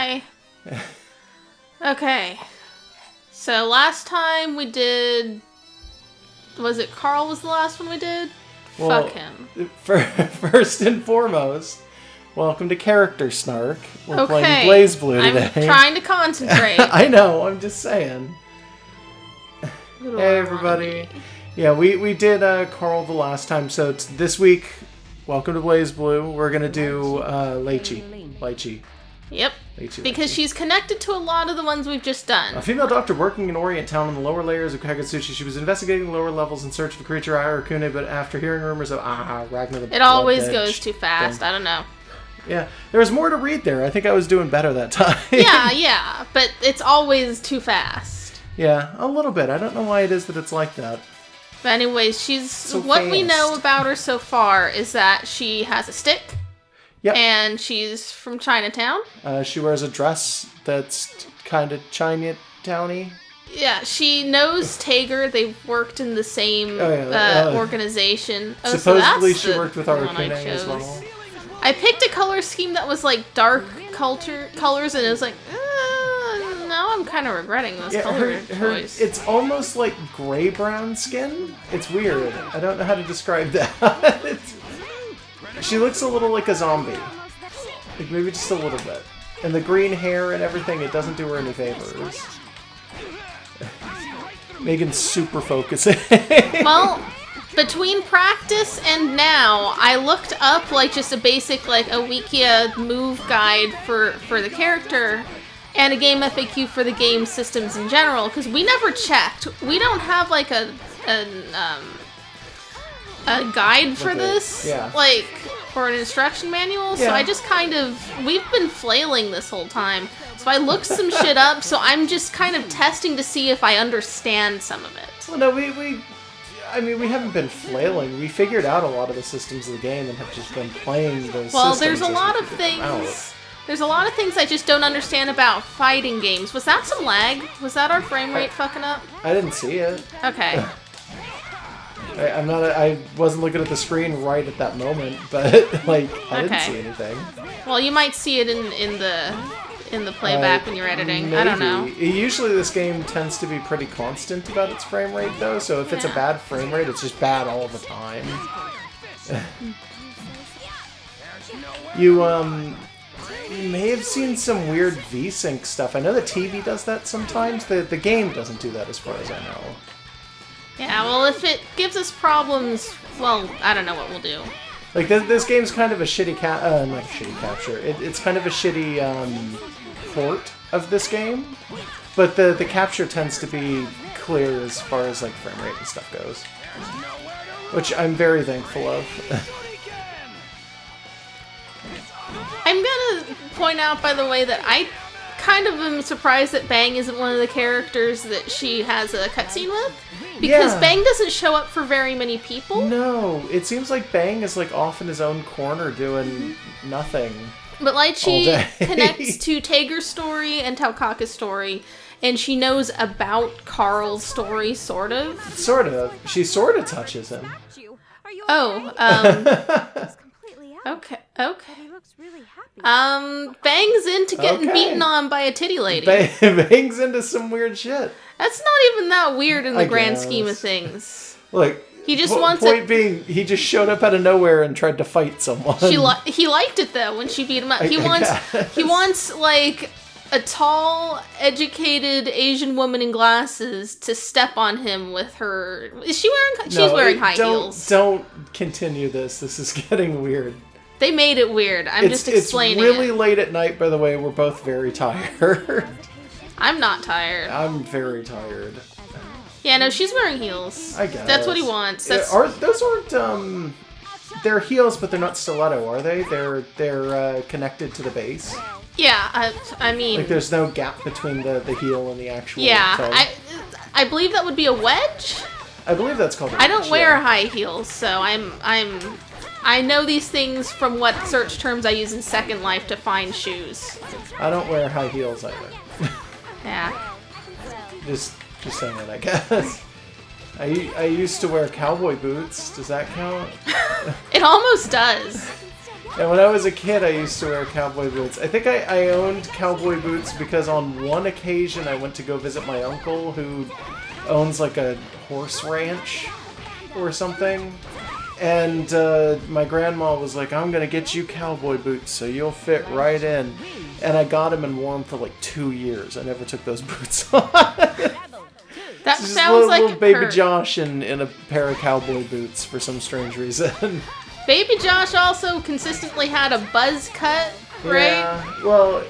Hi. Okay. So last time we did... Was it Carl was the last one we did? Well, Fuck him. First and foremost, welcome to Character Snark. We're playing BlazBlue today. I'm trying to concentrate. I know, I'm just saying. Hey everybody. Yeah, we did Carl the last time, so it's this week, welcome to BlazBlue. We're going to do Litchi. Yep. Because she's connected to a lot of the ones we've just done. A female doctor working in Orient Town in the lower layers of Kagutsuchi. She was investigating lower levels in search of a creature, Haku-men, but after hearing rumors of Ragnar the It always goes too fast. I don't know. Yeah, there was more to read there. I think I was doing better that time. Yeah, but it's always too fast. Yeah, a little bit. I don't know why it is that it's like that. But anyways, she's so what fast. We know about her so far is that she has a stick. Yep. And she's from Chinatown. She wears a dress that's kind of Chinatowny. Yeah, she knows Tager. They've worked in the same organization. Oh, supposedly so she worked with Haku-men as well. I picked a color scheme that was like dark colors, and it was like, now I'm kind of regretting this color choice. It's almost like gray-brown skin. It's weird. I don't know how to describe that. She looks a little like a zombie. Like maybe just a little bit. And the green hair and everything, it doesn't do her any favors. Megan's super focusing. Well, between practice and now, I looked up like just a basic like a Wikia move guide for the character and a game FAQ for the game systems in general, because we never checked. We don't have like a guide for this, like, or an instruction manual, so I just we've been flailing this whole time, so I looked some shit up, so I'm just kind of testing to see if I understand some of it. Well, no, I mean, we haven't been flailing. We figured out a lot of the systems of the game and have just been playing those systems. Well, there's a lot of things. There's a lot of things I just don't understand about fighting games. Was that some lag? Was that our frame rate fucking up? I didn't see it. Okay. I wasn't looking at the screen right at that moment, but like I didn't see anything. Well, you might see it in the playback when you're editing. Maybe. I don't know. Usually this game tends to be pretty constant about its frame rate, though. So if it's a bad frame rate, it's just bad all the time. You may have seen some weird VSync stuff. I know the TV does that sometimes. The game doesn't do that, as far as I know. Yeah, well, if it gives us problems, well, I don't know what we'll do. Like, this game's kind of a shitty not shitty capture. It's kind of a shitty port of this game, but the capture tends to be clear as far as like frame rate and stuff goes, which I'm very thankful of. I'm gonna point out, by the way, that I kind of am surprised that Bang isn't one of the characters that she has a cutscene with. Because Bang doesn't show up for very many people. No, it seems like Bang is like off in his own corner doing nothing. But Litchi connects to Tager's story and Taukaka's story, and she knows about Carl's story, sort of. Sort of. She sort of touches him. Okay. Bang's into getting beaten on by a titty lady. Bang's into some weird shit. That's not even that weird in the grand scheme of things. Look, he just wants point being, he just showed up out of nowhere and tried to fight someone. He liked it though when she beat him up. He wants like a tall, educated Asian woman in glasses to step on him with her. Is she wearing? She's wearing high heels. Don't continue this. This is getting weird. They made it weird. I'm just explaining it. It's really late at night, by the way. We're both very tired. I'm not tired. I'm very tired. Yeah, no, she's wearing heels. I guess. That's what he wants. Those aren't, they're heels, but they're not stiletto, are they? They're connected to the base. Yeah, I mean... Like, there's no gap between the heel and the actual... Yeah, I believe that would be a wedge? I believe that's called a wedge. I don't wear high heels, so I know these things from what search terms I use in Second Life to find shoes. I don't wear high heels either. Yeah. Just saying it, I guess. I used to wear cowboy boots. Does that count? It almost does. And when I was a kid, I used to wear cowboy boots. I think I owned cowboy boots because on one occasion I went to go visit my uncle who owns like a horse ranch or something. And my grandma was like, I'm going to get you cowboy boots so you'll fit right in. And I got them and wore them for like 2 years. I never took those boots on. That Just sounds like little baby Josh in a pair of cowboy boots for some strange reason. Baby Josh also consistently had a buzz cut, right? Yeah, well,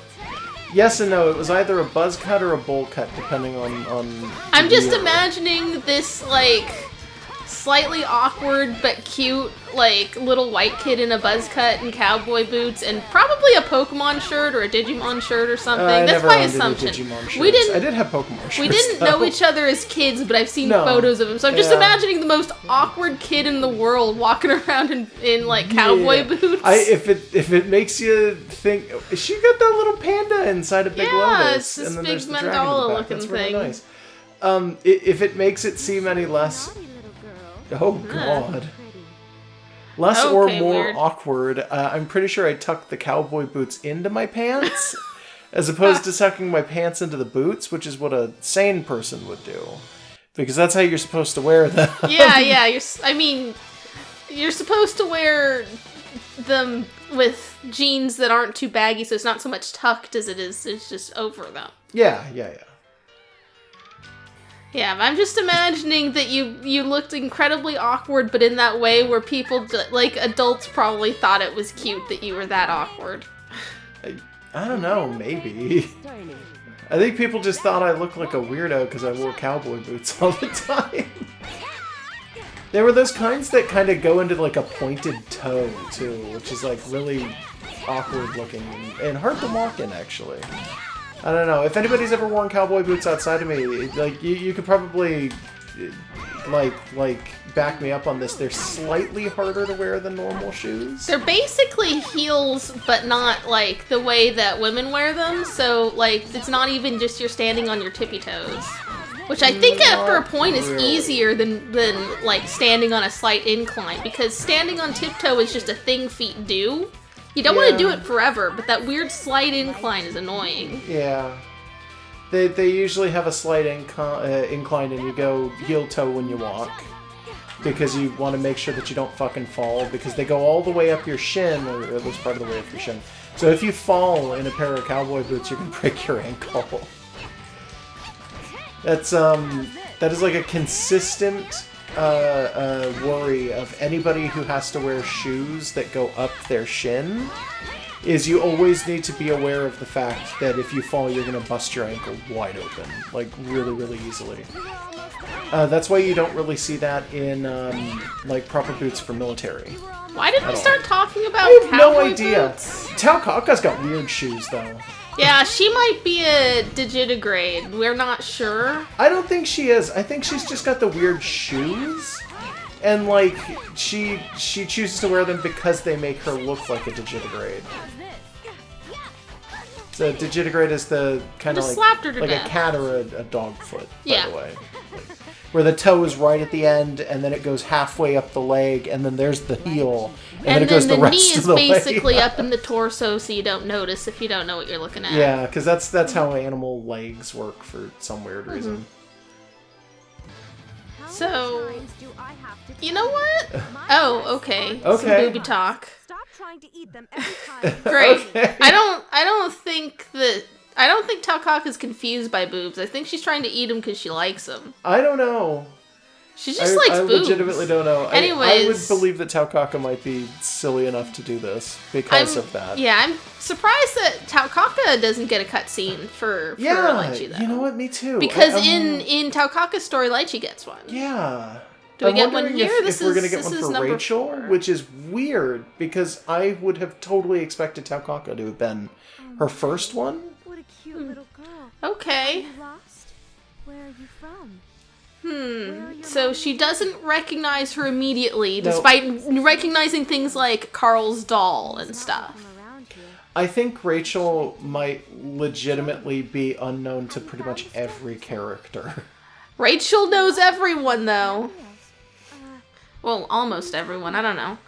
yes and no. It was either a buzz cut or a bowl cut, depending on I'm just year. imagining this, like, slightly awkward but cute, like, little white kid in a buzz cut and cowboy boots and probably a Pokemon shirt or a Digimon shirt or something. I That's never my owned any assumption. Digimon shirts. We didn't. I did have Pokemon shirts. We didn't know each other as kids, but I've seen No. photos of him. So I'm just Yeah. imagining the most awkward kid in the world walking around in like cowboy boots. If it makes you think, she got that little panda inside a big lotus, it's this and then big there's the dragon in the mandala back. looking That's really thing. nice. If it makes it seem any less, oh god, less or Okay, more weird. awkward, I'm pretty sure I tucked the cowboy boots into my pants. As opposed to tucking my pants into the boots, which is what a sane person would do. Because that's how you're supposed to wear them. Yeah. You're supposed to wear them with jeans that aren't too baggy, so it's not so much tucked as it's just over them. Yeah. Yeah, but I'm just imagining that you looked incredibly awkward, but in that way where people, like adults, probably thought it was cute that you were that awkward. I don't know, maybe. I think people just thought I looked like a weirdo because I wore cowboy boots all the time. There were those kinds that kind of go into like a pointed toe, too, which is like really awkward looking and hard to walk in, actually. I don't know. If anybody's ever worn cowboy boots outside of me, like you could probably like back me up on this. They're slightly harder to wear than normal shoes. They're basically heels, but not like the way that women wear them. So like it's not even just you're standing on your tippy toes, which I think after a point is really. easier than like standing on a slight incline, because standing on tiptoe is just a thing feet do. You don't want to do it forever, but that weird slight incline is annoying. Yeah. They usually have a slight incline and you go heel toe when you walk. Because you want to make sure that you don't fucking fall, because they go all the way up your shin, or at least part of the way up your shin. So if you fall in a pair of cowboy boots, you can break your ankle. That is like a consistent worry of anybody who has to wear shoes that go up their shin, is you always need to be aware of the fact that if you fall, you're going to bust your ankle wide open, like really, really easily. That's why you don't really see that in like proper boots for military. Why did we start talking about I have no cowboy idea. boots? Tao Kaka's got weird shoes, though. Yeah, she might be a digitigrade. We're not sure. I don't think she is. I think she's just got the weird shoes. And, like, she chooses to wear them because they make her look like a digitigrade. So digitigrade is the kind of Just like slapped her to a death. cat or a dog foot, by Yeah. the way. Like, where the toe is right at the end, and then it goes halfway up the leg, and then there's the heel, and then it goes the knee rest of is the leg. basically up in the torso, so you don't notice if you don't know what you're looking at. Yeah, because that's how animal legs work for some weird reason. So, you know what? Oh, okay. Okay. Some booby talk. Stop trying to eat them every time. Great. Okay. I don't think Taukaka's confused by boobs. I think she's trying to eat them because she likes them. I don't know. She just likes I boobs. legitimately don't know. I would Anyways. believe that Tao Kaka might be silly enough to do this because of that. Yeah, I'm surprised that Taukaka doesn't get a cutscene for Litchi, though. You know what? Me too. Because in Taukaka's story, Litchi gets one. Yeah. Do we I'm get one wondering here? If we're gonna get This one is for number Rachel, 4. which is weird because I would have totally expected Tao Kaka to have been her first one. What a cute little girl. Okay. You lost? Where are you from? So she doesn't recognize her immediately, No. despite recognizing things like Carl's doll and stuff. From around here. I think Rachel might legitimately be unknown to pretty much every character. Rachel knows everyone, though. Well, almost everyone. I don't know.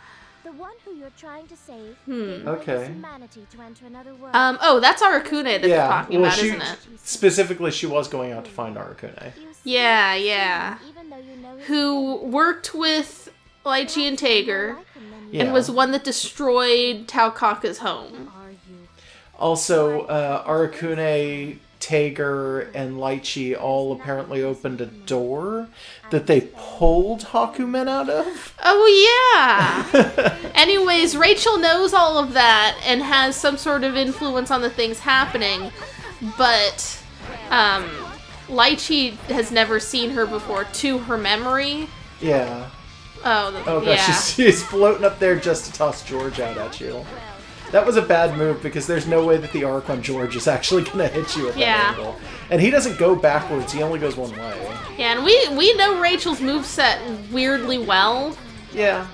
The one who you're trying to save. Okay. Humanity to enter another world. Oh, that's Arakune that they're talking about, isn't it? Specifically, she was going out to find Arakune. Yeah, yeah. Even though you know Who worked with Litchi and Tager, Yeah. and was one that destroyed Taukaka's home. are you? Also, Arakune, Tager, and Litchi all apparently opened a door that they pulled haku-men out of. Oh, yeah! Anyways, Rachel knows all of that and has some sort of influence on the things happening, but Litchi has never seen her before to her memory. Yeah. Oh gosh, yeah. she's floating up there just to toss George out at you. That was a bad move because there's no way that the arc on George is actually going to hit you at that angle. And he doesn't go backwards, he only goes one way. Yeah, and we know Rachel's moveset weirdly well. Yeah.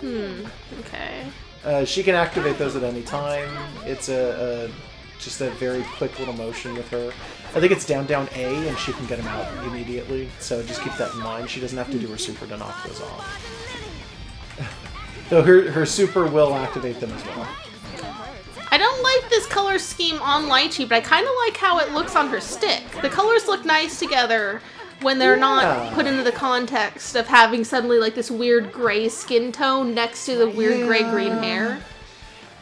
Okay. She can activate those at any time. It's just a very quick little motion with her. I think it's down, down A, and she can get him out immediately. So just keep that in mind. She doesn't have to do her super to knock those off. Though her super will activate them as well. I don't like this color scheme on Litchi, but I kind of like how it looks on her stick. The colors look nice together when they're not put into the context of having suddenly like this weird gray skin tone next to the weird gray-green hair.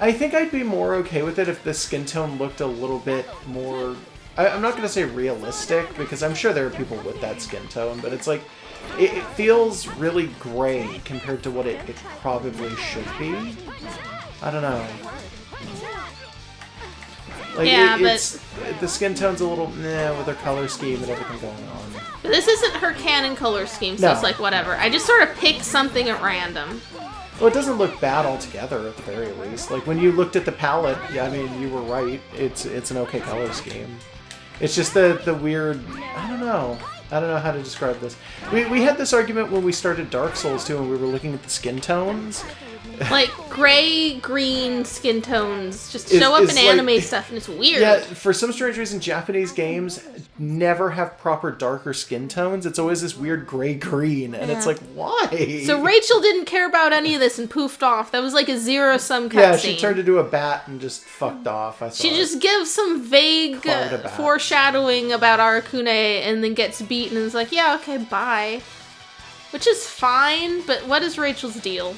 I think I'd be more okay with it if the skin tone looked a little bit more... I'm not going to say realistic, because I'm sure there are people with that skin tone, but it's like... It feels really gray compared to what it probably should be. I don't know. Like, yeah, it's, the skin tone's a little meh with her color scheme and everything going on. But this isn't her canon color scheme, so it's like whatever. I just sort of picked something at random. Well, it doesn't look bad altogether, at the very least. Like, when you looked at the palette, yeah, I mean, you were right. It's an okay color scheme. It's just the weird... I don't know how to describe this. We had this argument when we started Dark Souls, too, and we were looking at the skin tones. Like, gray-green skin tones just show up in anime stuff, and it's weird. Yeah, for some strange reason, Japanese games never have proper darker skin tones. It's always this weird gray-green, and it's like, why? So Rachel didn't care about any of this and poofed off. That was like a zero-sum cutscene. Yeah, she turned into a bat and just fucked off. She just gives some vague foreshadowing about Arakune and then gets beaten and is like, yeah, okay, bye. Which is fine, but what is Rachel's deal?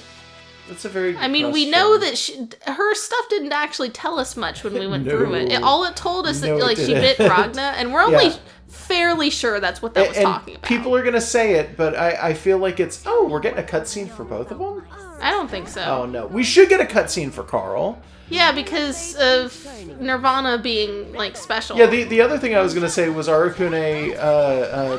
That's a very I mean, we know that her stuff didn't actually tell us much when we went through it. All it told us that like she bit Ragna, and we're only fairly sure that's what that was talking about. People are gonna say it, but I feel like it's we're getting a cutscene for both of them. I don't think so. Oh no, we should get a cutscene for Carl. Yeah, because of Nirvana being, like, special. Yeah, the other thing I was going to say was Arakune,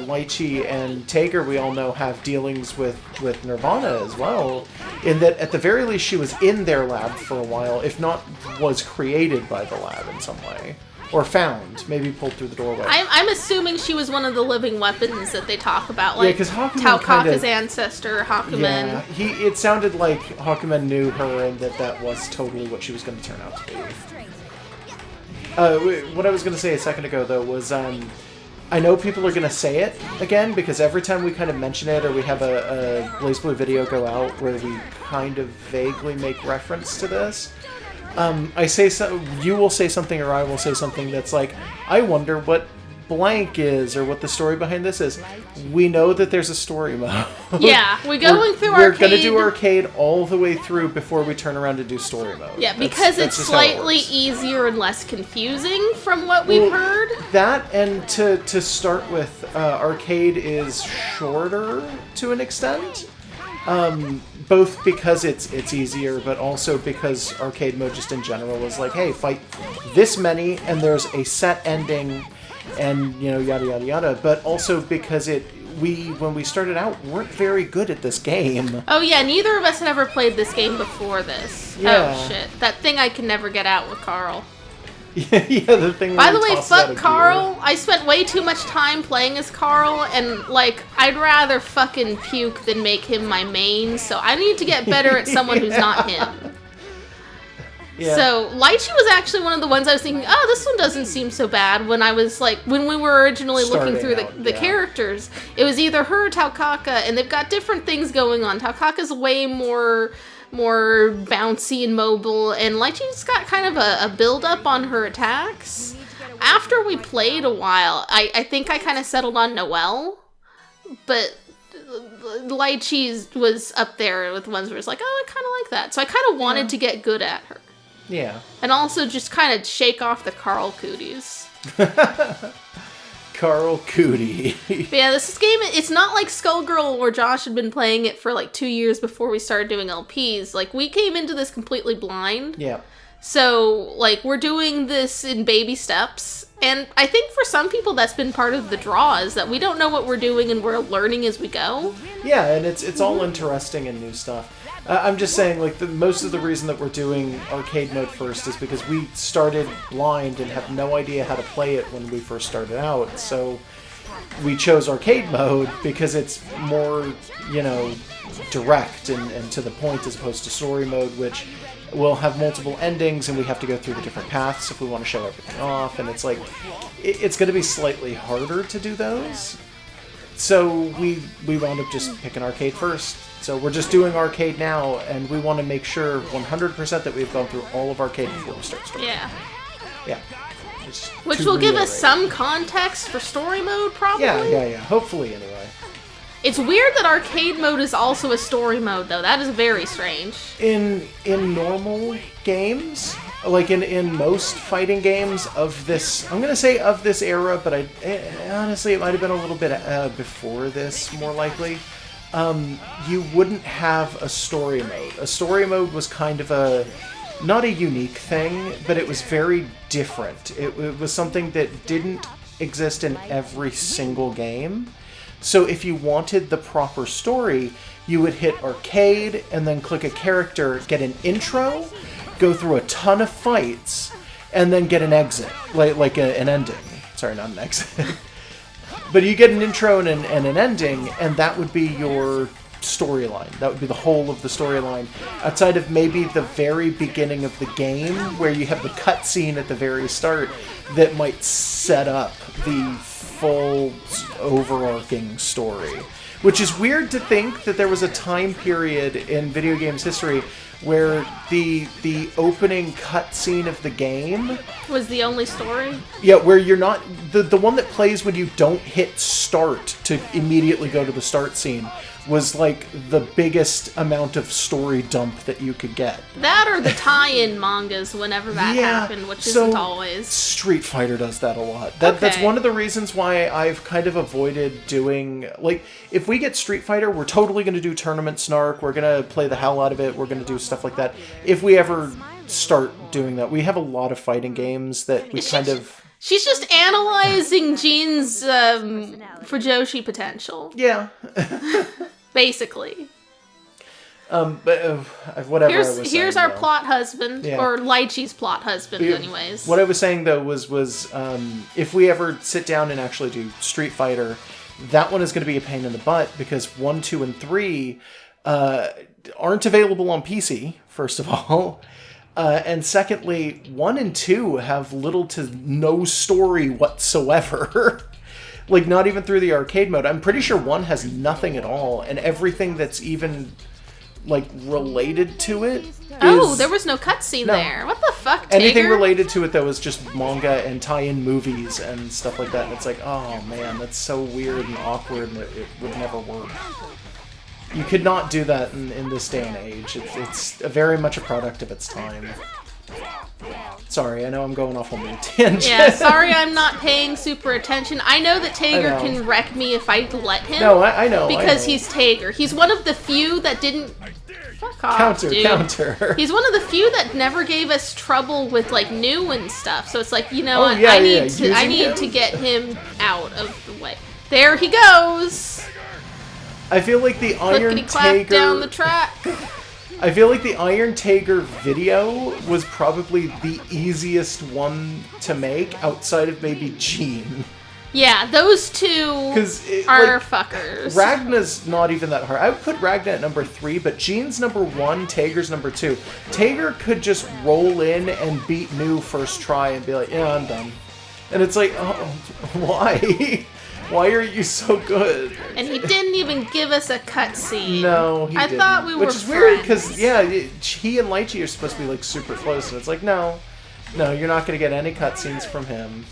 Litchi, and Tager, we all know, have dealings with Nirvana as well. In that, at the very least, she was in their lab for a while, if not was created by the lab in some way. Or found, maybe pulled through the doorway. I'm assuming she was one of the living weapons that they talk about, like Taukaka's ancestor, haku-men. Yeah, it sounded like haku-men knew her and that was totally what she was going to turn out to be. What I was going to say a second ago, though, was I know people are going to say it again, because every time we kind of mention it or we have a BlazBlue video go out where we kind of vaguely make reference to this, you will say something or I will say something that's like, I wonder what blank is or what the story behind this is. We know that there's a story mode. Yeah, we're going through We're arcade. We're going to do arcade all the way through before we turn around to do story mode. Yeah, because it's slightly easier and less confusing from what we've heard. That, and to start with, arcade is shorter to an extent. Both because it's easier, but also because arcade mode just in general is like, hey, fight this many, and there's a set ending, and, you know, yada yada yada. But also because when we started out, weren't very good at this game. Oh yeah, neither of us had ever played this game before this. Yeah. Oh shit, that thing I can never get out with Carl. Yeah, the thing. By the way, fuck Carl. I spent way too much time playing as Carl, and, like, I'd rather fucking puke than make him my main, so I need to get better at someone who's not him. Yeah. So Litchi was actually one of the ones I was thinking, oh, this one doesn't seem so bad. When I was like, when we were originally looking through the characters, it was either her or Taukaka, and they've got different things going on. Taukaka's way more bouncy and mobile, and Litchi's got kind of a build up on her attacks. After we played a while, I think I kind of settled on Noelle, but Litchi was up there with ones where it's like, oh, I kind of like that. So I kind of wanted to get good at her. Yeah. And also just kind of shake off the Carl cooties. Carl Cootie. But yeah, this game, it's not like Skullgirl where Josh had been playing it for like 2 years before we started doing LPs. Like, we came into this completely blind. Yeah. So, like, we're doing this in baby steps. And I think for some people that's been part of the draw, is that we don't know what we're doing and we're learning as we go. Yeah, and it's all interesting and new stuff. I'm just saying, like, most of the reason that we're doing arcade mode first is because we started blind and have no idea how to play it when we first started out. So we chose arcade mode because it's more, direct and to the point, as opposed to story mode, which will have multiple endings and we have to go through the different paths if we want to show everything off. And it's like, it's going to be slightly harder to do those. So we wound up just picking arcade first. So we're just doing arcade now, and we want to make sure 100% that we've gone through all of arcade before we start story. Yeah. Yeah. Which will give us some context for story mode, probably? Yeah. Hopefully, anyway. It's weird that arcade mode is also a story mode, though. That is very strange. In normal games, like in most fighting games of this, I'm going to say of this era, but honestly, it might have been a little bit before this, more likely. You wouldn't have a story mode. A story mode was kind of not a unique thing, but it was very different. It was something that didn't exist in every single game. So if you wanted the proper story, you would hit arcade and then click a character, get an intro, go through a ton of fights, and then get an exit, like an ending. Sorry, not an exit. But you get an intro and an ending, and that would be your storyline. That would be the whole of the storyline. Outside of maybe the very beginning of the game, where you have the cutscene at the very start that might set up the full overarching story. Which is weird to think that there was a time period in video games history where the opening cutscene of the game was the only story? Yeah, where you're not... The one that plays when you don't hit start to immediately go to the start scene was like the biggest amount of story dump that you could get. That or the tie-in mangas whenever that happened, which isn't always. Street Fighter does that a lot. That's one of the reasons why I've kind of avoided doing... Like, if we get Street Fighter, we're totally going to do Tournament Snark, we're going to play the hell out of it, we're going to do stuff like that. If we ever start doing that, we have a lot of fighting games that we She's just analyzing Jean's Fujoshi potential. Yeah. Basically. But whatever. Here's our plot husband, or Litchi's plot husband, anyways. What I was saying though was if we ever sit down and actually do Street Fighter, that one is going to be a pain in the butt because 1, 2, and 3 aren't available on PC. First of all. And secondly, 1 and 2 have little to no story whatsoever. Like, not even through the arcade mode. I'm pretty sure 1 has nothing at all, and everything that's even, like, related to it there was no cutscene there. What the fuck, Tiger? Anything related to it, though, is just manga and tie-in movies and stuff like that, and it's like, oh, man, that's so weird and awkward, and it would never work. You could not do that in this day and age. It's very much a product of its time. Sorry, I know I'm going off on a tangent. Yeah, sorry I'm not paying super attention. I know that Tager can wreck me if I let him. No, I know. Because he's Tager. He's one of the few that didn't... Fuck off, dude. Counter. He's one of the few that never gave us trouble with, like, new and stuff. So it's like, you know what? I need to get him out of the way. There he goes! I feel like the Iron Tager down the track. I feel like the Iron Tager video was probably the easiest one to make outside of maybe Gene. Yeah, those two 'Cause are fuckers. Ragna's not even that hard. I would put Ragna at number 3, but Jean's number 1, Tager's number 2. Tager could just roll in and beat New first try and be like, yeah, I'm done. And it's like, oh, why? Why are you so good? And he didn't even give us a cutscene. No, he didn't. I thought we were Which is weird, because, friends. yeah, he and Litchi are supposed to be, like, super close, and it's like, no, you're not going to get any cutscenes from him.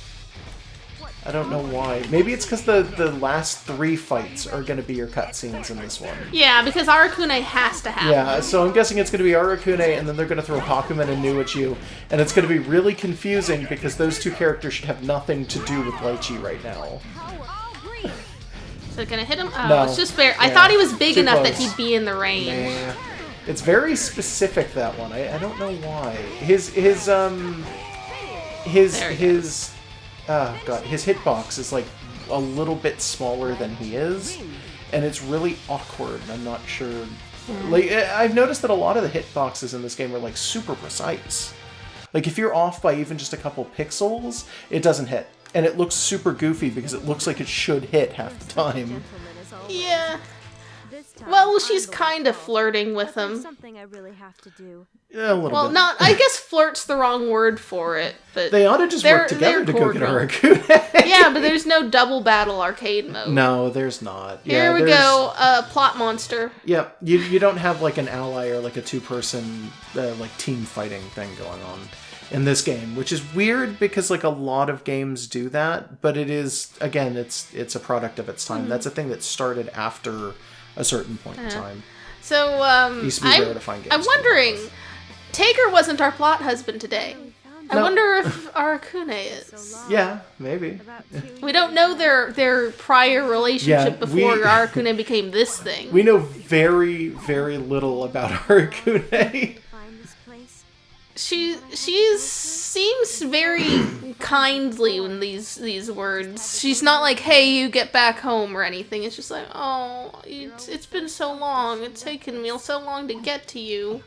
I don't know why. Maybe it's because the last 3 fights are going to be your cutscenes in this one. Yeah, because Aracune has to happen. Yeah, so I'm guessing it's going to be Aracune, and then they're going to throw Haku-men and New at you, and it's going to be really confusing because those 2 characters should have nothing to do with Litchi right now. Is it gonna hit him? Oh, No. it's just bare. I Yeah. thought he was big Too enough that close. he'd be in the range. Nah. It's very specific, that one. I don't know why. His hitbox is like a little bit smaller than he is, and it's really awkward. I'm not sure. Like, I've noticed that a lot of the hitboxes in this game are like super precise. Like if you're off by even just a couple pixels, it doesn't hit. And it looks super goofy because it looks like it should hit half the time. Yeah. Well, she's kind of flirting with him. Something I really have to do. Yeah, a little Well, bit. not. I guess flirt's the wrong word for it, but They ought to just work together to go get a Harakune. yeah, but there's no double battle arcade mode. No, there's not. Here we go. Plot monster. Yep, you don't have like an ally or like a 2-person like team fighting thing going on in this game, which is weird because like a lot of games do that, but it is, again, it's a product of its time. That's a thing that started after a certain point in time. So It used to be rare to find games. I'm wondering, Tager wasn't our plot husband today. I No. wonder if Aracune is. Yeah, maybe. We don't know their prior relationship Yeah, before we- Aracune became this thing. We know very, very little about Harakune. Find this place. She seems very kindly in these words. She's not like, "Hey, you get back home" or anything. It's just like, "Oh, it's been so long. It's taken me so long to get to you."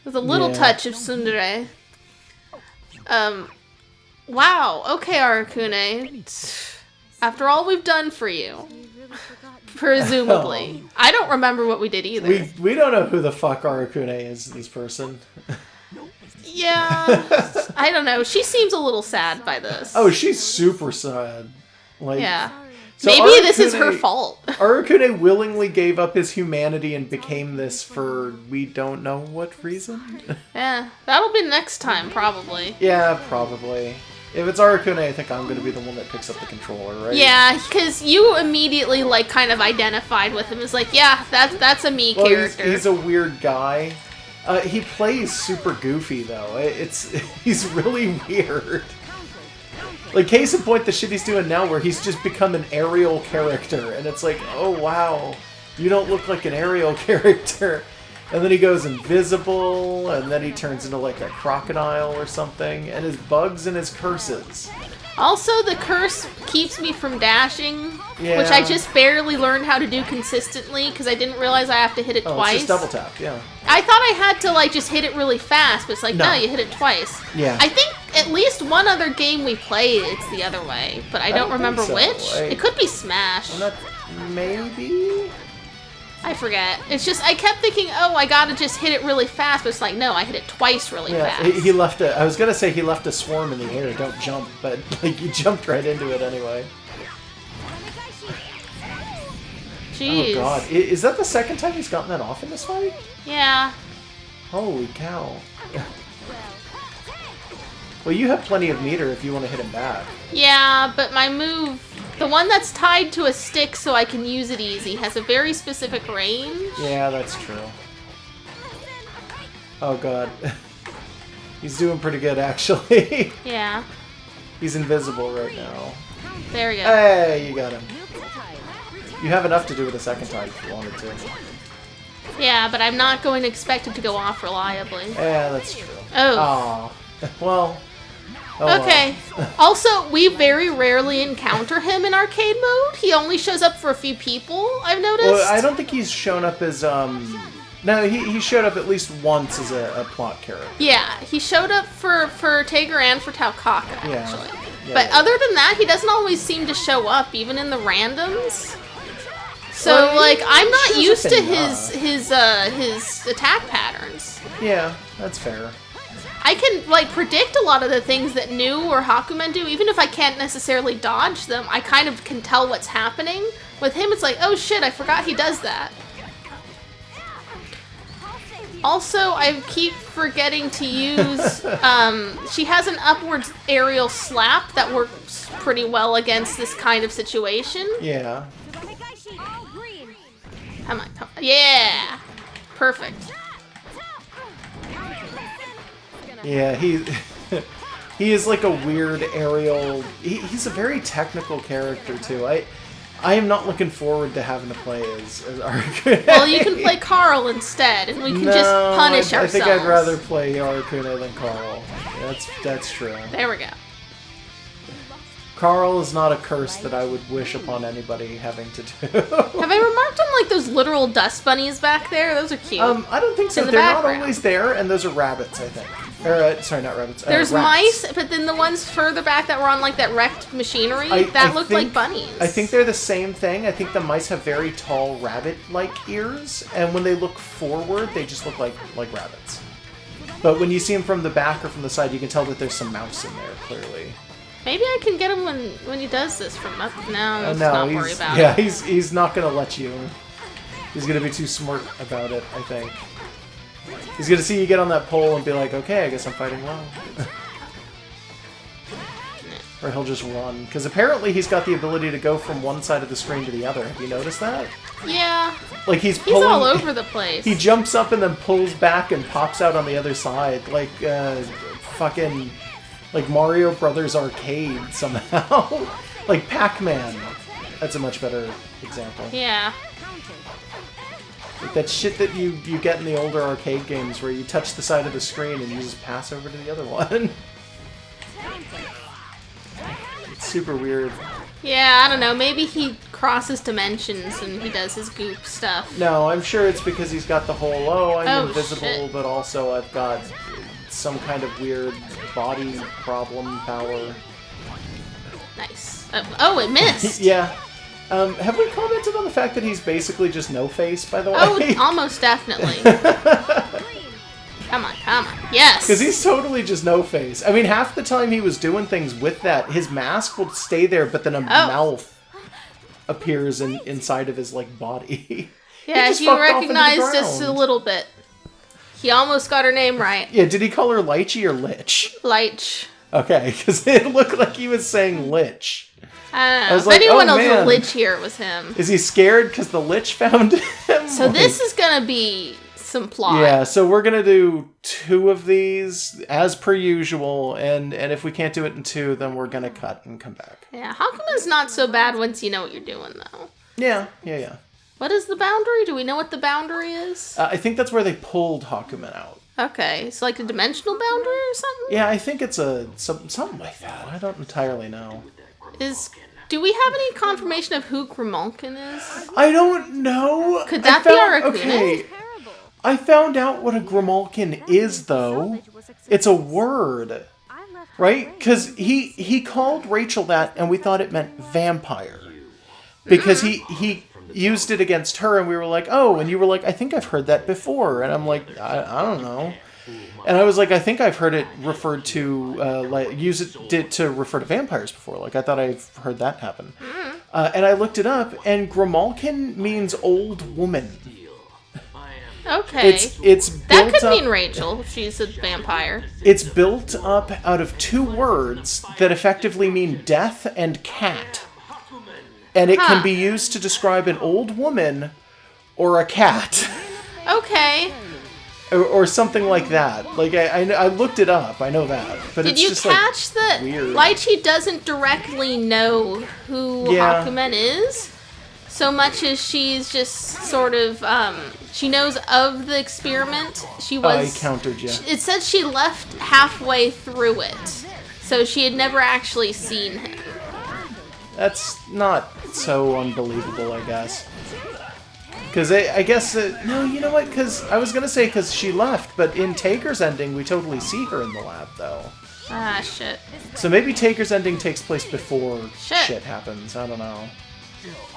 With a little Yeah. touch of tsundere. Wow. Okay, Aracune. After all we've done for you, You really forgot. presumably. I don't remember what we did either. We don't know who the fuck Harakune is, this person. Yeah. I don't know. She seems a little sad by this. Oh, she's super sad. Like, Yeah. so Maybe this is her Aracune- fault. Aracune willingly gave up his humanity and became this for we don't know what reason. Yeah. That'll be next time, probably. Yeah, probably. If it's Aracune, I think I'm going to be the one that picks up the controller, right? Yeah, because you immediately, like, kind of identified with him. It's like, yeah, that's a me Well, character. he's a weird guy. He plays super goofy, though. He's really weird. Like, case in point, the shit he's doing now where he's just become an aerial character, and it's like, oh wow, you don't look like an aerial character. And then he goes invisible, and then he turns into like a crocodile or something, and his bugs and his curses. Also, the curse keeps me from dashing, Yeah. which I just barely learned how to do consistently because I didn't realize I have to hit it Oh, twice. it's just double tap, yeah. I thought I had to, like, just hit it really fast, but it's like, no, No. you hit it twice. Yeah. I think at least one other game we played, it's the other way, but I don't don't remember think so. which. It could be Smash. I'm not, maybe? I forget. It's just, I kept thinking, oh, I gotta just hit it really fast, but it's like, no, I hit it twice really Yeah, fast. he left I was gonna say he left a swarm in the air, don't jump, but like you jumped right into it anyway. Jeez. Oh god, is that the second time he's gotten that off in this fight? Yeah. Holy cow. Well, you have plenty of meter if you want to hit him back. Yeah, but my move, the one that's tied to a stick so I can use it easy, has a very specific range. Yeah, that's true. Oh god. He's doing pretty good, actually. Yeah. He's invisible right now. There we go. Hey, you got him. You have enough to do it a second time if you wanted to. Yeah, but I'm not going to expect it to go off reliably. Yeah, that's true. Oh. Aw. Well. Oh, well. Okay. Also, we very rarely encounter him in arcade mode. He only shows up for a few people, I've noticed. Well, I don't think he's shown up as, No, he showed up at least once as a plot character. Yeah, he showed up for Tager and for Taukaka, Yeah. actually. But other than that, he doesn't always seem to show up, even in the randoms. So, Well, like, I'm not shows used up to in, his attack patterns. Yeah, that's fair. I can, like, predict a lot of the things that New or Haku-men do, even if I can't necessarily dodge them. I kind of can tell what's happening. With him, it's like, oh shit, I forgot he does that. Also, I keep forgetting to use, she has an upwards aerial slap that works pretty well against this kind of situation. Yeah. Come on, come on. Yeah! Perfect. Yeah, he is like a weird aerial... He's a very technical character, too. I am not looking forward to having to play as Arcune. Well, you can play Carl instead, and we can just punish ourselves. I think I'd rather play Arcune than Carl. That's true. There we go. Carl is not a curse that I would wish upon anybody having to do. Have I remarked on, like, those literal dust bunnies back there? Those are cute. I don't think so. In the They're background. not always there, and those are rabbits, I think. Or, sorry, not rabbits. There's rats. mice, but then the ones further back that were on, like, that wrecked machinery, that looked like bunnies. I think they're the same thing. I think the mice have very tall rabbit-like ears, and when they look forward, they just look like rabbits. But when you see them from the back or from the side, you can tell that there's some mouse in there, clearly. Maybe I can get him when he does this from up. No, let's not worry about yeah, it. he's not gonna let you. He's gonna be too smart about it, I think. He's gonna see you get on that pole and be like, okay, I guess I'm fighting well. Or he'll just run. Because apparently he's got the ability to go from one side of the screen to the other. Have you noticed that? Yeah. Like he's all over the place. He jumps up and then pulls back and pops out on the other side. Like, fucking... Like Mario Brothers Arcade, somehow. Like Pac-Man. That's a much better example. Yeah. Like that shit that you get in the older arcade games where you touch the side of the screen and you just pass over to the other one. It's super weird. Yeah, I don't know. Maybe he crosses dimensions and he does his goop stuff. No, I'm sure it's because he's got the whole, I'm invisible, shit. but also I've got some kind of weird body problem power. Nice. Oh, it missed! Yeah. Have we commented on the fact that he's basically just no-face, by the way? Oh, almost definitely. Come on, come on. Yes! Because he's totally just no-face. I mean, half the time he was doing things with that, his mask would stay there, but then a mouth appears inside of his, like, body. Yeah, just he fucked off into the recognized us a ground. little bit. He almost got her name right. Yeah, did he call her Litchi or Lich? Litch. Okay, because it looked like he was saying Lich. I don't know. was If like, anyone oh, else man. was Lich here, it was him. Is he scared because the Lich found him? So this is gonna be some plot. Yeah, so we're gonna do 2 of these as per usual, and if we can't do it in 2, then we're gonna cut and come back. Yeah, Haku-men's not so bad once you know what you're doing, though. Yeah. What is the boundary? Do we know what the boundary is? I think that's where they pulled Haku-men out. Okay, it's like a dimensional boundary or something? Yeah, I think it's something like that. I don't entirely know. Do we have any confirmation of who Grimalkin is? I don't know. Could that be our Arcune? Okay, I found out what a Grimalkin is, though. It's a word, right? Because he called Rachel that, and we thought it meant vampire. Because he used it against her, and we were like, oh, and you were like, I think I've heard that before. And I'm like, I don't know. And I was like, I think I've heard it referred to, to refer to vampires before. Like, I thought I've heard that happen. And I looked it up, and Grimalkin means old woman. Okay. It's that built could up, mean Rachel, if she's a vampire. It's built up out of 2 words that effectively mean death and cat. And it can be used to describe an old woman or a cat. Okay. Or something like that. Like, I looked it up, I know that. But Did it's you just catch that weird. Litchi doesn't directly know who Haku-men is? So much as she's just sort of, she knows of the experiment. She was... I countered you. It said she left halfway through it. So she had never actually seen him. That's not so unbelievable, I guess. Because I guess... no, you know what? Because I was going to say because she left, but in Taker's ending, we totally see her in the lab, though. Ah, shit. So maybe Taker's ending takes place before Shit. shit happens. I don't know.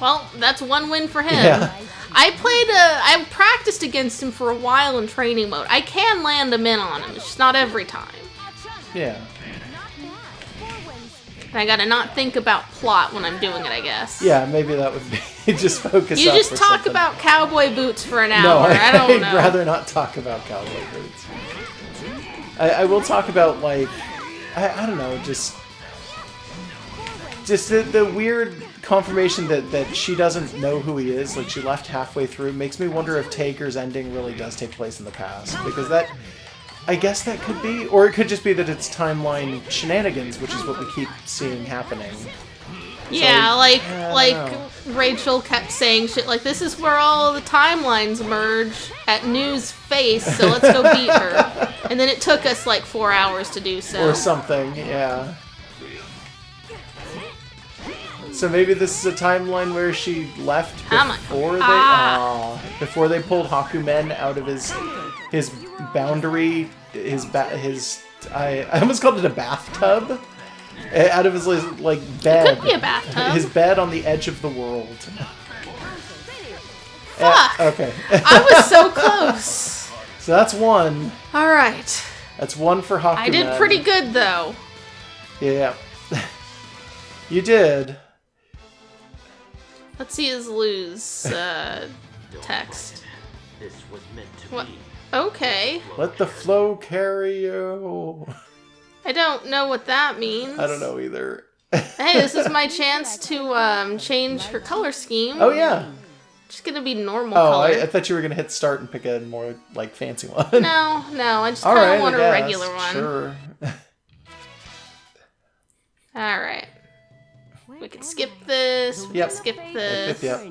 Well, that's one win for him. Yeah. I practiced against him for a while in training mode. I can land him in on him, it's just not every time. Yeah. I gotta not think about plot when I'm doing it, I guess. Yeah, maybe that would be just focus You up just or talk something. about cowboy boots for an No, hour. I don't know. I'd rather not talk about cowboy boots. I will talk about, like, I don't know, just the weird confirmation that she doesn't know who he is, like she left halfway through, makes me wonder if Taker's ending really does take place in the past, because that, I guess that could be, or it could just be that it's timeline shenanigans, which is what we keep seeing happening. Yeah, So, like I don't know. Rachel kept saying shit like, this is where all the timelines merge at New's face, so let's go beat her. And then it took us like 4 hours to do so. Or something, yeah. So maybe this is a timeline where she left before they pulled Haku-men out of his boundary, I almost called it a bathtub, out of his like bed. It could be a bathtub. His bed on the edge of the world. Fuck. Okay. I was so close. So that's one. All right. That's one for Haku-men. I did pretty good though. Yeah. You did. Let's see his lose text. This was meant to What? be. Okay. Let the flow carry you. I don't know what that means. I don't know either. Hey, this is my chance to change her color scheme. Oh yeah. Just gonna be normal Oh, color. I thought you were gonna hit start and pick a more like fancy one. No, I just All kind of right, want I a guess. regular one. Sure. All right. We can skip this. We Yep. can skip this. Yep.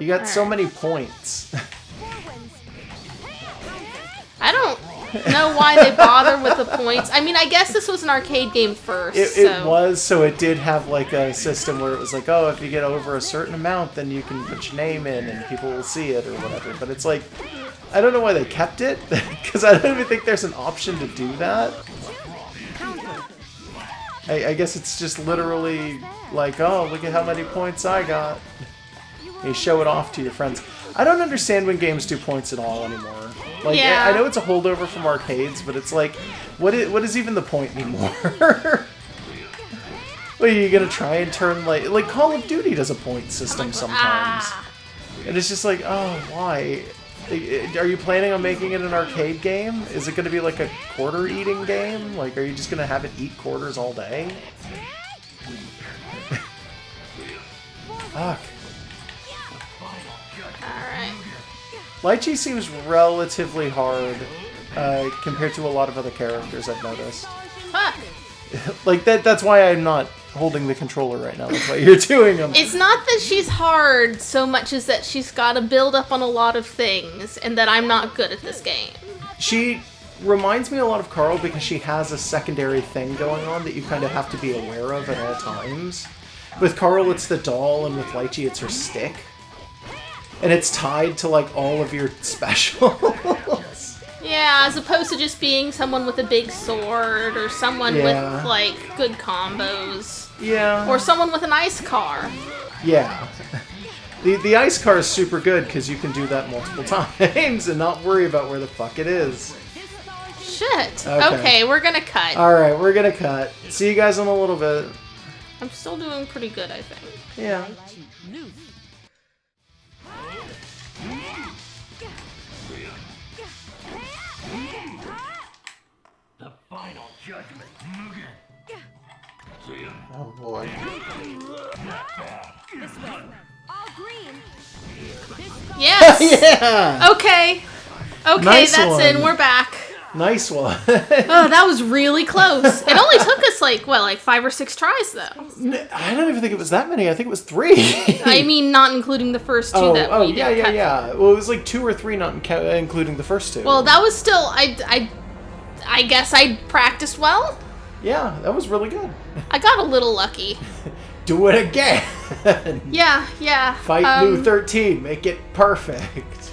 You got so many points. I don't know why they bother with the points. I mean, I guess this was an arcade game first. It was, so it did have like a system where it was like, oh, if you get over a certain amount, then you can put your name in and people will see it or whatever. But it's like, I don't know why they kept it, because I don't even think there's an option to do that. I guess it's just literally like, oh, look at how many points I got. You show it off to your friends. I don't understand when games do points at all anymore. Like, Yeah. I know it's a holdover from arcades, but it's like, what is even the point anymore? Well, are you gonna try and turn like Call of Duty does a point system sometimes, and it's just like, oh, why? Are you planning on making it an arcade game? Is it going to be like a quarter eating game? Like, are you just going to have it eat quarters all day? Fuck. Alright. Litchi seems relatively hard compared to a lot of other characters I've noticed. Fuck. Like, that's why I'm not holding the controller right now. That's why you're doing them. It's not that she's hard so much as that she's got to build up on a lot of things and that I'm not good at this game. She reminds me a lot of Carl because she has a secondary thing going on that you kind of have to be aware of at all times. With Carl, it's the doll, and with Litchi, it's her stick. And it's tied to, like, all of your specials. Yeah, as opposed to just being someone with a big sword or someone Yeah. with, like, good combos. Yeah. Or someone with an ice car. Yeah. The ice car is super good because you can do that multiple times and not worry about where the fuck it is. Shit. Okay. Okay, we're gonna cut. Alright, we're gonna cut. See you guys in a little bit. I'm still doing pretty good, I think. Yeah. The final judgment. Oh boy. All green. Yes! Yeah! Okay. Okay, Nice that's one. in. We're back. Nice one. Oh, that was really close. It only took us, like, 5 or 6 tries, though. I don't even think it was that many. I think it was 3. I mean, not including the first 2 that we yeah, did yeah, cut. yeah. Well, it was like 2 or 3, not including the first 2. Well, that was still... I guess I practiced well. Yeah, that was really good. I got a little lucky. Do it again. Yeah. Fight new 13. Make it perfect.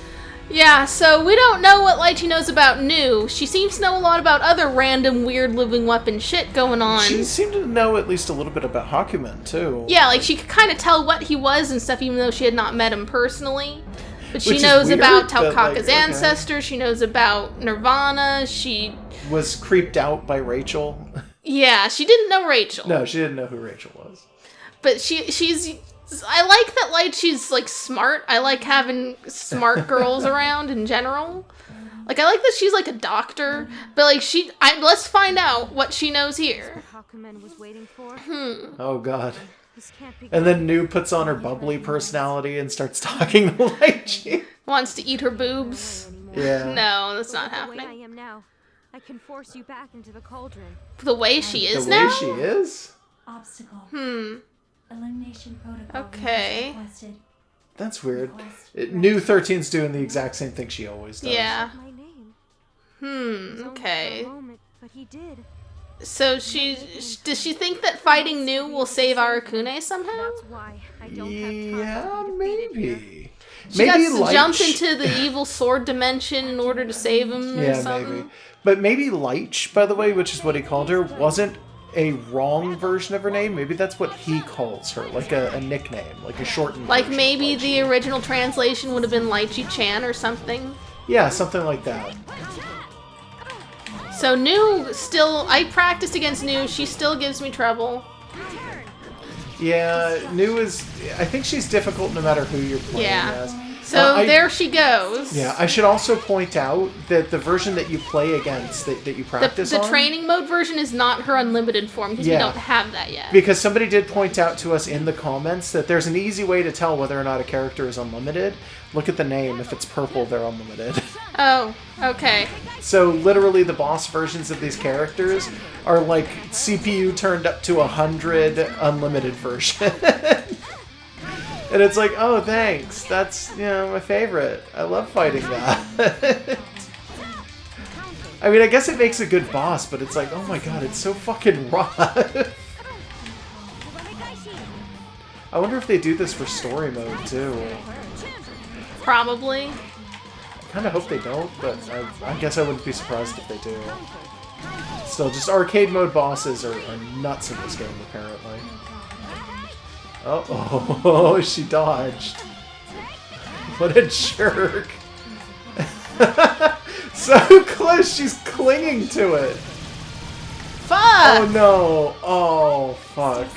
Yeah, so we don't know what Litchi knows about New. She seems to know a lot about other random weird living weapon shit going on. She seemed to know at least a little bit about haku-men, too. Yeah, like she could kind of tell what he was and stuff even though she had not met him personally. But she Which is knows weird, about but, like, Talkaka's okay. ancestors, she knows about Nirvana, she... Was creeped out by Rachel. Yeah, she didn't know Rachel. No, she didn't know who Rachel was. But she's... I like that Litchi's, like, smart. I like having smart girls around in general. Like, I like that she's, like, a doctor. But, like, let's find out what she knows here. haku-men was waiting for. Oh, God. This can't be And then New puts on her bubbly personality and starts talking to Litchi. Wants to eat her boobs. Yeah. No, that's not the way I happening. am now. I can force you back into the cauldron. The way she is The now? way she is? Obstacle. Hmm. Elimination protocol. Okay. Requested. That's weird. New 13's doing the exact same thing she always does. Yeah. My name. It was only Okay. for a moment, but he did. So does she think that fighting New will save Arakune somehow? That's why I don't have time Yeah, to be defeated here. maybe. She got to jump Litch- into the evil sword dimension in order to save him or Yeah, something. maybe. But maybe Litch, by the way, which is what he called her, wasn't a wrong version of her name. Maybe that's what he calls her, like a nickname, like a shortened Like version of maybe Litchi. the original translation would have been Litchi-chan or something. Yeah, something like that. So New still... I practiced against New. She still gives me trouble. Yeah, New is... I think she's difficult no matter who you're playing Yeah. as. So there she goes. Yeah, I should also point out that the version that you play against, that you practice The on... training mode version is not her unlimited form because Yeah. we don't have that yet. Because somebody did point out to us in the comments that there's an easy way to tell whether or not a character is unlimited. Look at the name. If it's purple, they're unlimited. Oh, okay. So literally the boss versions of these characters are like CPU turned up to 100 unlimited version. And it's like, oh, thanks. That's, my favorite. I love fighting that. I mean, I guess it makes a good boss, but it's like, oh my god, it's so fucking rough. I wonder if they do this for story mode, too. Probably. I kind of hope they don't, but I guess I wouldn't be surprised if they do. Still, just arcade mode bosses are nuts in this game, apparently. Oh, she dodged. What a jerk. So close, she's clinging to it. Fuck! Oh no. Oh, fuck.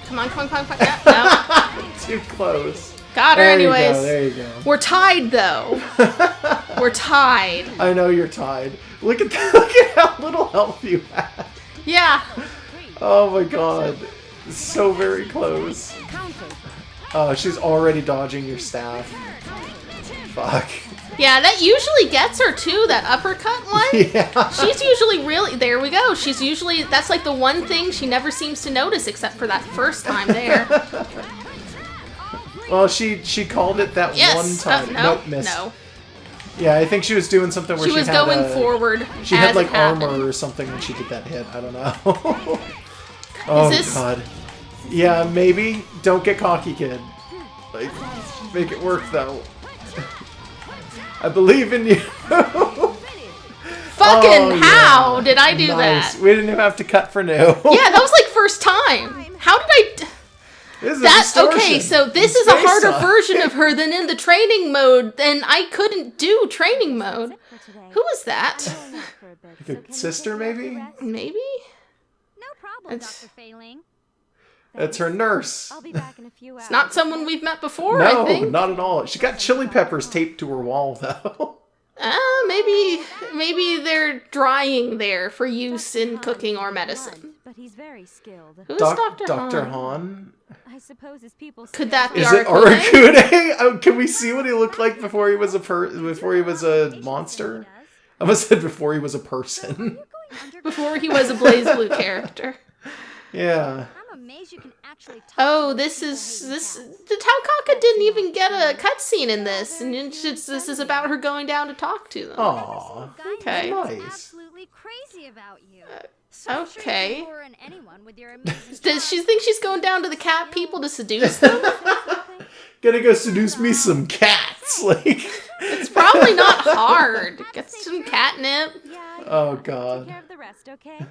Come on. Yeah, no. Too close. Got her There anyways. There you go. We're tied, though. We're tied. I know you're tied. Look at how little health you have. Yeah. Oh my god. So very close. Oh, she's already dodging your staff. Fuck. Yeah, that usually gets her, too, that uppercut one. Yeah. She's usually really... There we go. She's usually... That's like the one thing she never seems to notice except for that first time there. Well, she called it that Yes. one time. No, Nope, missed. no. Yeah, I think she was doing something where She she was had going forward She as had like it happened. armor or something when she did that hit. I don't know. Oh this- god. Yeah, maybe. Don't get cocky, kid. Like, make it work though. I believe in you. Fucking Oh, how yeah. did I do Nice. that? We didn't even have to cut for new. Yeah, that was like first time. How did I... This is That's distortion. okay, so this It's is a based harder on- version of her than in the training mode, and I couldn't do training mode. Who was that? Like a sister, maybe? Maybe? No problem, It's- Dr. Faye Ling. That's her nurse. I'll be back in a few hours. It's not someone we've met before, I No, think. not at all. She got chili peppers taped to her wall, though. Maybe they're drying there for use in cooking or medicine. But he's very skilled. Who's Dr. Dr. Han? Han? I suppose his people Could that be Is it Arakune? Arakune? Oh, can we see what he looked like before he was a monster? I almost said before he was a person. Before he was a BlazBlue character. Yeah. I'm amazed you can actually talk Oh, to this people is... who this. know. The Taukaka didn't even get a cutscene in this, and this is about her going down to talk to them. Aw. Okay. Nice. Absolutely crazy about you. Okay. Sure you anyone with your amazing Does she think she's going down to the cat people to seduce them? Gonna go seduce me some cats. minutes. Like, It's probably not hard. Get some catnip. Yeah, oh take god. care of the rest, okay?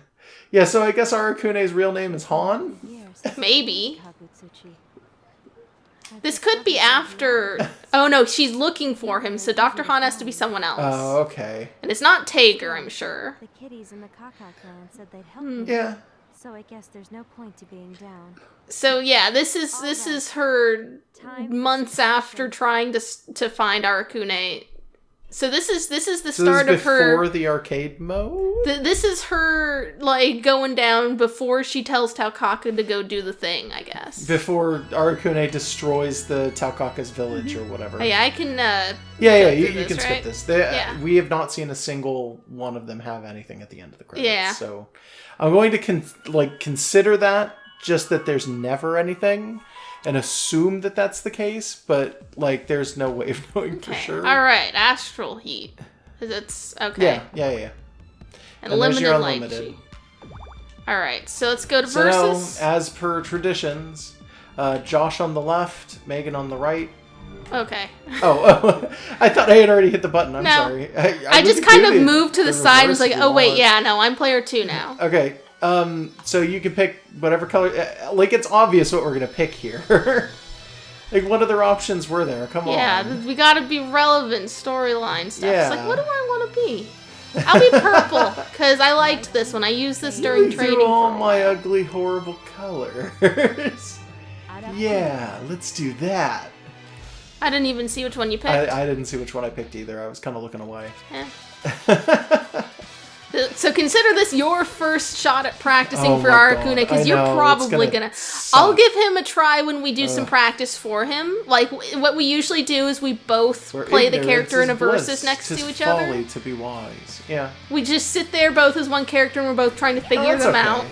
Yeah, so I guess Arakune's real name is Han? Years. Maybe. Kagutsuchi. This could be after... Oh no, she's looking for him, so Dr. Han has to be someone else. Oh, okay. And it's not Tager, I'm sure. The kiddies in the Kaka clan said they'd help me. Yeah. So I guess there's no point to being down. So yeah, this is her months after trying to find Arakune. So this is the So this start is of her. before the arcade mode? This is her like going down before she tells Taukaka to go do the thing, I guess. Before Arakune destroys the Taukaka's village or whatever. Hey, I can. Yeah, go you through can this, skip right? this. Yeah. We have not seen a single one of them have anything at the end of the credits. Yeah. So I'm going to consider that, just that there's never anything, and assume that that's the case, but like there's no way of knowing for sure. All right, Astral Heat. It's okay. Yeah. And And there's limited your light. unlimited. All right, so let's go to So now, versus. as per traditions, Josh on the left, Megan on the right. Okay. Oh, I thought I had already hit the button. I'm No. sorry. I just kind of moved to the side and was like, reverse if oh you wait, want. yeah, no, I'm player 2 now. Okay, so you can pick whatever color. Like, it's obvious what we're gonna pick here. Like, what other options were there? Come on. Yeah, we gotta be relevant storyline stuff. It's like, Yeah. what do I want to be? I'll be purple, because I liked this one. I used this during You training. do all for a my while. ugly, horrible colors. Yeah, let's do that. I didn't even see which one you picked. I didn't see which one I picked either. I was kind of looking away. Eh. So consider this your first shot at practicing Oh for my Arakune, God, because I you're know, probably it's gonna gonna. suck. I'll give him a try when we do some practice for him. Like what we usually do is we both Where play the ignorance character is in a versus bliss, next 'tis to each folly other. to be wise. Yeah. We just sit there both as one character and we're both trying to figure that's them okay. out.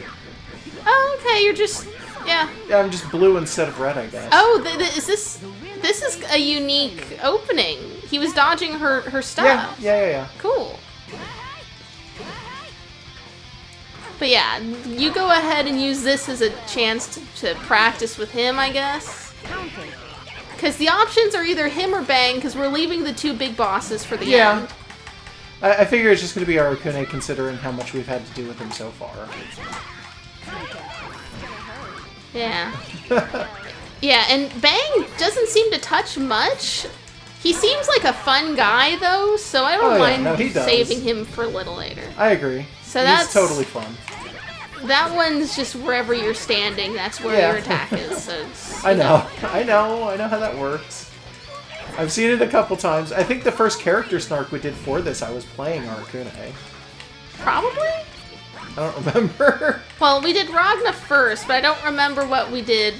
Oh, okay, you're just yeah. Yeah, I'm just blue instead of red, I guess. Oh, is this? This is a unique opening. He was dodging her stuff. Yeah. Cool. But yeah, you go ahead and use this as a chance to practice with him, I guess. Because the options are either him or Bang, because we're leaving the two big bosses for the Yeah. end. I figure it's just going to be Arakune, considering how much we've had to do with him so far. Yeah. Yeah, and Bang doesn't seem to touch much. He seems like a fun guy, though, so I don't Oh, yeah, mind no, he does. saving him for a little later. I agree. So He's that's- totally fun. That one's just wherever you're standing, that's where Yeah. your attack is. So it's, I know how that works. I've seen it a couple times. I think the first character snark we did for this, I was playing Arakune. Probably? I don't remember. Well, we did Ragna first, but I don't remember what we did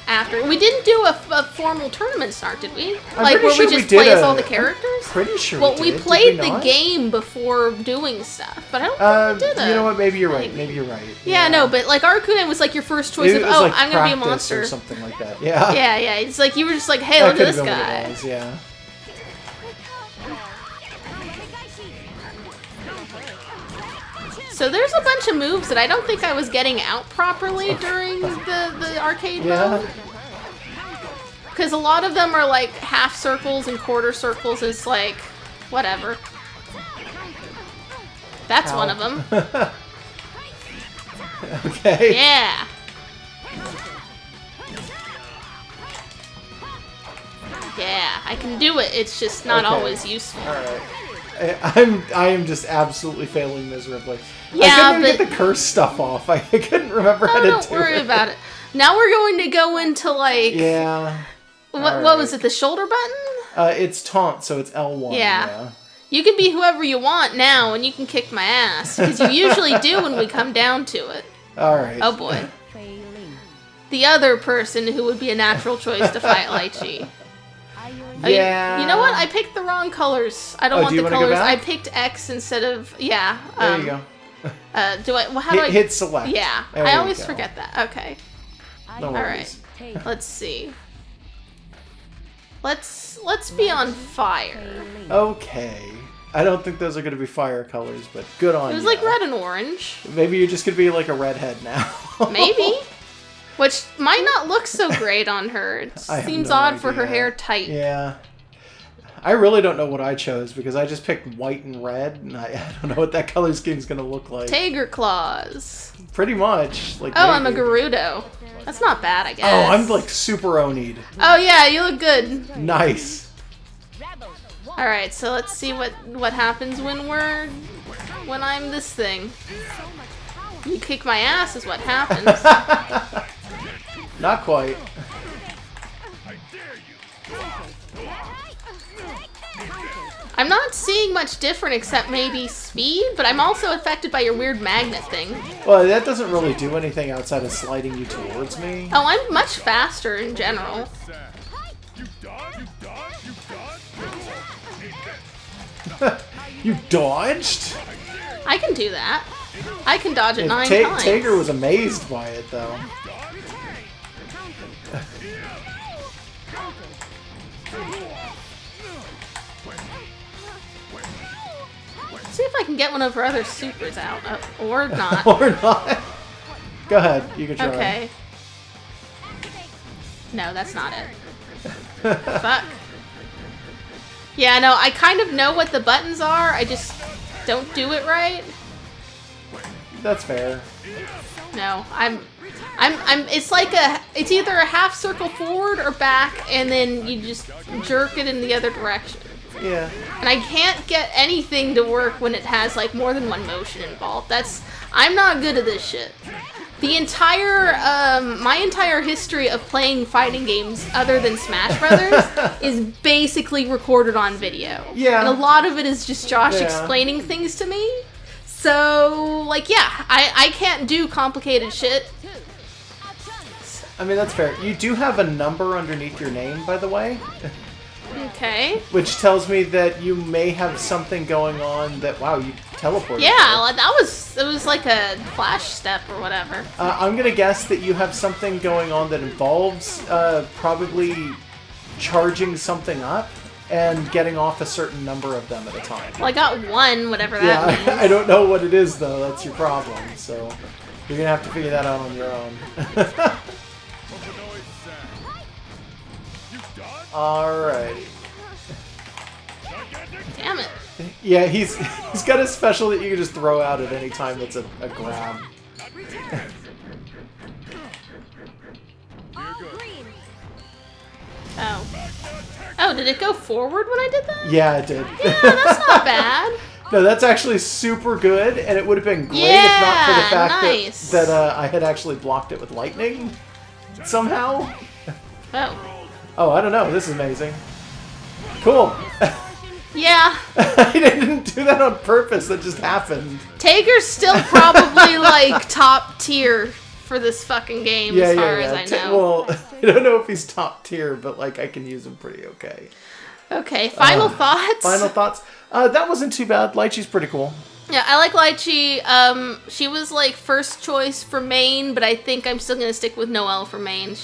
after. We didn't do a formal tournament start, did we? I'm Like pretty where sure we we just did play as a- all the characters? Pretty sure Well, we we did. played Did we the not? game before doing stuff, but I don't think we did it. You know what? Maybe you're right. Like- Maybe you're right. Yeah, no, but like Arakune was like your first choice Maybe of, it was oh, like I'm gonna be a practice monster. or something like that. Yeah. Yeah, it's like you were just like, hey, That look at could this have been what guy. it was, yeah. So there's a bunch of moves that I don't think I was getting out properly during the arcade mode. Because a lot of them are like half circles and quarter circles. It's like, whatever. That's one of them. Okay. Yeah. Yeah, I can do it. It's just not Okay. always useful. Alright. I am just absolutely failing miserably. Yeah, I couldn't even but- get the curse stuff off. I couldn't remember how Oh, to don't do worry it. about it. Now we're going to go into like, Yeah. what was it, the shoulder button? It's taunt, so it's L1. Yeah. You can be whoever you want now, and you can kick my ass, because you usually do when we come down to it. Alright. Oh boy. The other person who would be a natural choice to fight Litchi. Oh, Yeah. You know what? I picked the wrong colors. I don't Oh, want do you the wanna go colors. I back? picked X instead of, yeah. There you go. Do I, well, how do I? Hit select. Yeah, There I you always go. forget that. Okay. No All worries. right. Let's see. Let's be on fire. Okay. I don't think those are going to be fire colors, but good on It you. was like red and orange. Maybe you're just going to be like a redhead now. Maybe. Which might not look so great on her. It I have seems no odd for her idea. hair tight. Yeah. I really don't know what I chose because I just picked white and red, and I don't know what that color scheme's gonna look like. Tiger claws. Pretty much. Like Oh, I'm a maybe. Gerudo. That's not bad, I guess. Oh, I'm like super Oni'd. Oh yeah, you look good. Nice. All right, so let's see what happens when I'm this thing. You kick my ass is what happens. Not quite. I'm not seeing much different except maybe speed, but I'm also affected by your weird magnet thing. Well, that doesn't really do anything outside of sliding you towards me. Oh, I'm much faster in general. You dodged? I can do that. I can dodge it 9 times. Tager was amazed by it, though. See if I can get one of her other supers out. Or not. Or not. Go ahead, you can try. Okay. No, that's not it. Fuck. Yeah, no, I kind of know what the buttons are. I just don't do it right. That's fair. No, it's like it's either a half circle forward or back, and then you just jerk it in the other direction. Yeah. And I can't get anything to work when it has like more than one motion involved. I'm not good at this shit. The entire, my entire history of playing fighting games other than Smash Brothers is basically recorded on video. Yeah. And a lot of it is just Josh Yeah. explaining things to me. So, like, yeah, I can't do complicated shit. I mean, that's fair. You do have a number underneath your name, by the way. Okay. Which tells me that you may have something going on that, wow, you teleported. Yeah, like, it was like a flash step or whatever. I'm gonna guess that you have something going on that involves probably charging something up and getting off a certain number of them at a time. Well, I got one, whatever that means. Yeah, I don't know what it is, though. That's your problem. So you're gonna have to figure that out on your own. Alrighty. Damn it. Yeah, he's got a special that you can just throw out at any time that's a grab. Oh. Oh, did it go forward when I did that? Yeah, it did. Yeah, that's not bad. No, that's actually super good, and it would have been great Yeah, if not for the fact nice. that I had actually blocked it with lightning somehow. Oh. Oh, I don't know. This is amazing. Cool. Yeah. I didn't do that on purpose. That just happened. Tager's still probably, like, top tier for this fucking game as far as I know. Well, I don't know if he's top tier, but, like, I can use him pretty okay. Okay, final thoughts? Final thoughts? That wasn't too bad. Lychee's pretty cool. Yeah, I like Litchi. She was, like, first choice for main, but I think I'm still gonna stick with Noelle for main.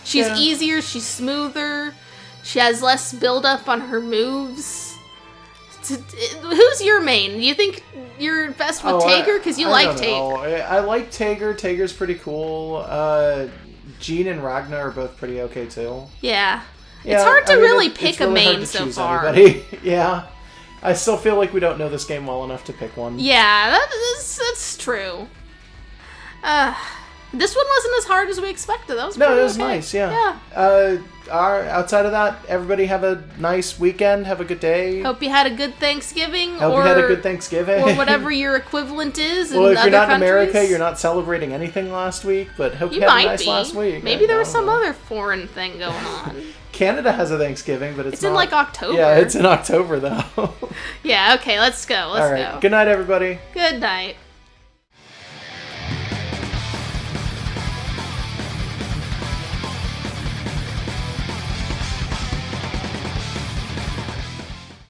She's Yeah. easier, she's smoother, she has less build-up on her moves. Who's your main? Do you think you're best with Tager? Because you like Tager. I like Tager. Tager's pretty cool. Jean and Ragnar are both pretty okay, too. Yeah. Yeah, It's hard to I mean, really it's pick a really hard main to so choose far. anybody. Yeah. I still feel like we don't know this game well enough to pick one. Yeah, that's true. This one wasn't as hard as we expected. That was No, pretty it was okay. nice, yeah. Outside of that, everybody have a nice weekend. Have a good day. Hope you had a good Thanksgiving. Hope you had a good Thanksgiving. Or whatever your equivalent is in Well, if other you're not in countries. America, you're not celebrating anything last week, but hope you, You had a might nice be. last week. Maybe there was I some don't know. other foreign thing going on. Canada has a Thanksgiving, but it's in, not- like, October. Yeah, it's in October, though. Yeah, okay, let's go. All right. Go. Good night, everybody. Good night.